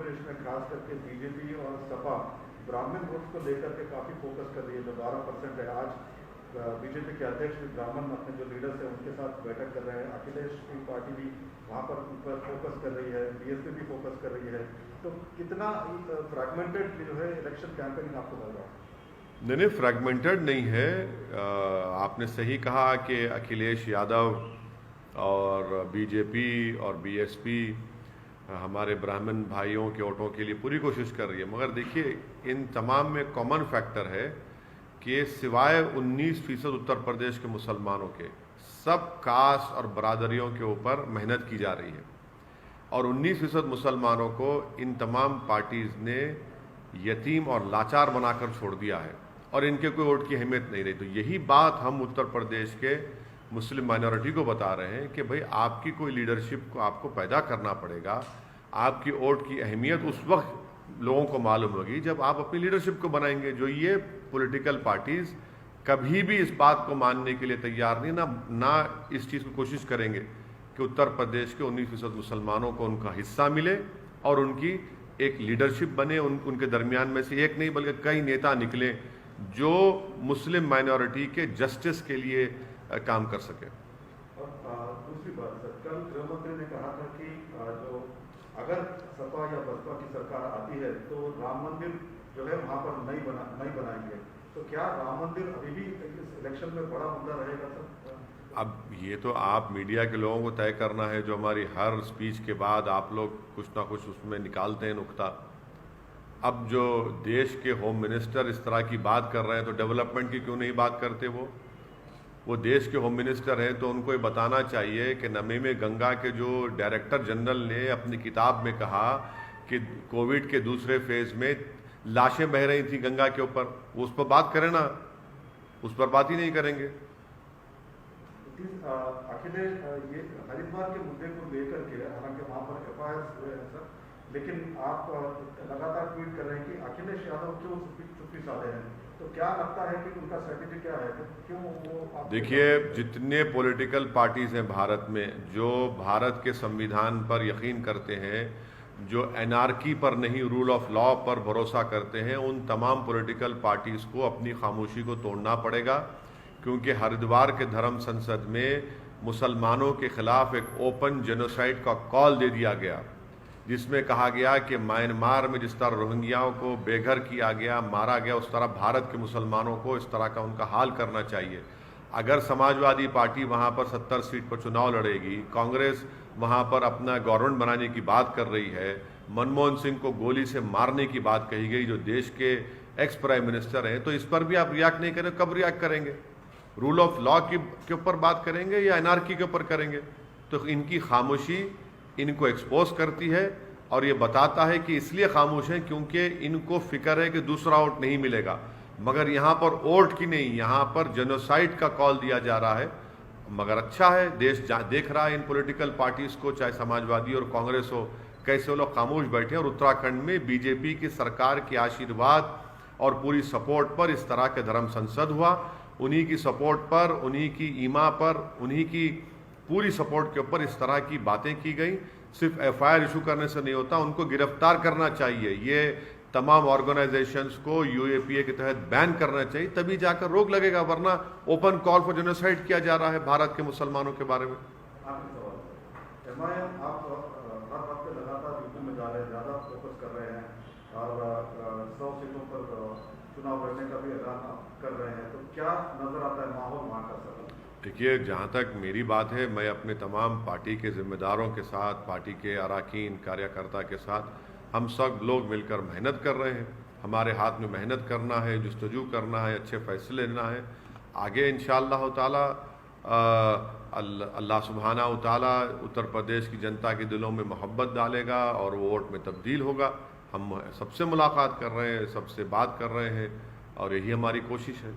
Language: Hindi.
प्रदेश में खास करके बीजेपी और सपा ब्राह्मण वोट को लेकर के काफ़ी फोकस कर रही है। जो 12% है, आज बीजेपी के अध्यक्ष भी ब्राह्मण अपने जो लीडर्स हैं उनके साथ बैठक कर रहे हैं। अखिलेश की पार्टी भी वहाँ पर उन पर फोकस कर रही है, बीएसपी भी फोकस कर रही है। तो कितना फ्रैगमेंटेड जो है इलेक्शन कैंपेनिंग आपको लग रहा है? नहीं, फ्रैगमेंटेड नहीं है। आपने सही कहा कि अखिलेश यादव और बीजेपी और बीएसपी हमारे ब्राह्मण भाइयों के वोटों के लिए पूरी कोशिश कर रही है, मगर देखिए इन तमाम में कॉमन फैक्टर है कि सिवाय 19% उत्तर प्रदेश के मुसलमानों के सब कास्ट और बरादरियों के ऊपर मेहनत की जा रही है, और 19% मुसलमानों को इन तमाम पार्टीज ने यतीम और लाचार बनाकर छोड़ दिया है और इनके कोई वोट की अहमियत नहीं रही। तो यही बात हम उत्तर प्रदेश के मुस्लिम माइनॉरिटी को बता रहे हैं कि भाई आपकी कोई लीडरशिप को आपको पैदा करना पड़ेगा। आपकी वोट की अहमियत उस वक्त लोगों को मालूम होगी जब आप अपनी लीडरशिप को बनाएंगे। जो ये पॉलिटिकल पार्टीज कभी भी इस बात को मानने के लिए तैयार नहीं, ना इस चीज़ की कोशिश करेंगे कि उत्तर प्रदेश के 19% मुसलमानों को उनका हिस्सा मिले और उनकी एक लीडरशिप बने। उनके दरमियान में से एक नहीं बल्कि कई नेता निकले जो मुस्लिम माइनॉरिटी के जस्टिस के लिए काम कर सके। और दूसरी बात सर, कल गृह मंत्री ने कहा था कि जो अगर सपा या बसपा की सरकार आती है तो राम मंदिर जो है वहाँ पर नहीं बनाएंगे। तो क्या राम मंदिर अभी भी इस इलेक्शन में बड़ा मुद्दा रहेगा सर? अब ये तो आप मीडिया के लोगों को तय करना है। जो हमारी हर स्पीच के बाद आप लोग कुछ ना कुछ उसमें निकालते हैं नुक्ता। अब जो देश के होम मिनिस्टर इस तरह की बात कर रहे हैं तो डेवलपमेंट की क्यों नहीं बात करते? वो देश के होम मिनिस्टर हैं तो उनको ये बताना चाहिए कि नमी में गंगा के जो डायरेक्टर जनरल ने अपनी किताब में कहा कि कोविड के दूसरे फेज में लाशें बह रही थी गंगा के ऊपर, उस पर बात करें ना, उस पर बात ही नहीं करेंगे। अखिलेश ये हरिद्वार के मुद्दे को लेकर के, हालांकि वहाँ पर FIR हुए हैं सर, लेकिन आप लगातार ट्वीट कर रहे हैं कि अखिलेश यादव क्यों चुप्पी साधे हैं। तो क्या लगता है कि उनका स्ट्रेटेजी क्या है, क्यों वो? देखिए, जितने पॉलिटिकल पार्टीज हैं भारत में जो भारत के संविधान पर यकीन करते हैं, जो एनार्की पर नहीं रूल ऑफ लॉ पर भरोसा करते हैं, उन तमाम पॉलिटिकल पार्टीज को अपनी खामोशी को तोड़ना पड़ेगा। क्योंकि हरिद्वार के धर्म संसद में मुसलमानों के खिलाफ एक ओपन जेनोसाइड का कॉल दे दिया गया, जिसमें कहा गया कि म्यांमार में जिस तरह रोहिंग्याओं को बेघर किया गया, मारा गया, उस तरह भारत के मुसलमानों को इस तरह का उनका हाल करना चाहिए। अगर समाजवादी पार्टी वहाँ पर 70 सीट पर चुनाव लड़ेगी, कांग्रेस वहाँ पर अपना गवर्नमेंट बनाने की बात कर रही है, मनमोहन सिंह को गोली से मारने की बात कही गई जो देश के एक्स प्राइम मिनिस्टर हैं, तो इस पर भी आप रिएक्ट नहीं करें। कब रिएक्ट करेंगे? रूल ऑफ लॉ के ऊपर बात करेंगे या एनार्की के ऊपर करेंगे? तो इनकी खामोशी इनको एक्सपोज करती है और ये बताता है कि इसलिए खामोश हैं क्योंकि इनको फिक्र है कि दूसरा वोट नहीं मिलेगा। मगर यहाँ पर वोट की नहीं, यहाँ पर जेनोसाइड का कॉल दिया जा रहा है। मगर अच्छा है, देश देख रहा है इन पॉलिटिकल पार्टीज को, चाहे समाजवादी और कांग्रेस हो, कैसे वो लोग खामोश बैठे। और उत्तराखंड में बीजेपी की सरकार के आशीर्वाद और पूरी सपोर्ट पर इस तरह के धर्म संसद हुआ। उन्हीं की सपोर्ट पर, उन्हीं की ईमा पर, उन्हीं की पूरी सपोर्ट के ऊपर इस तरह की बातें की गई। सिर्फ FIR इशू करने से नहीं होता, उनको गिरफ्तार करना चाहिए। ये तमाम ऑर्गेनाइजेशंस को UAPA के तहत बैन करना चाहिए, तभी जाकर रोक लगेगा, वरना ओपन कॉल फॉर जेनोसाइड किया जा रहा है भारत के मुसलमानों के बारे में। MIM आप हर हफ्ते लगातार यूपी में जा रहे हैं, ज़्यादा फोकस कर रहे हैं और 100 सीटों पर चुनाव लड़ने का भी ऐलान कर रहे हैं। तो क्या नजर आता है माहौल वहाँ का? देखिए, जहाँ तक मेरी बात है, मैं अपने तमाम पार्टी के जिम्मेदारों के साथ, पार्टी के अरकान कार्यकर्ता के साथ, हम सब लोग मिलकर मेहनत कर रहे हैं। हमारे हाथ में मेहनत करना है, जुस्तजू करना है, अच्छे फैसले लेना है। आगे इंशाअल्लाह ताला अल्लाह सुब्हाना व तआला उत्तर प्रदेश की जनता के दिलों में मोहब्बत डालेगा और वो वोट में तब्दील होगा। हम सबसे मुलाकात कर रहे हैं, सबसे बात कर रहे हैं और यही हमारी कोशिश है।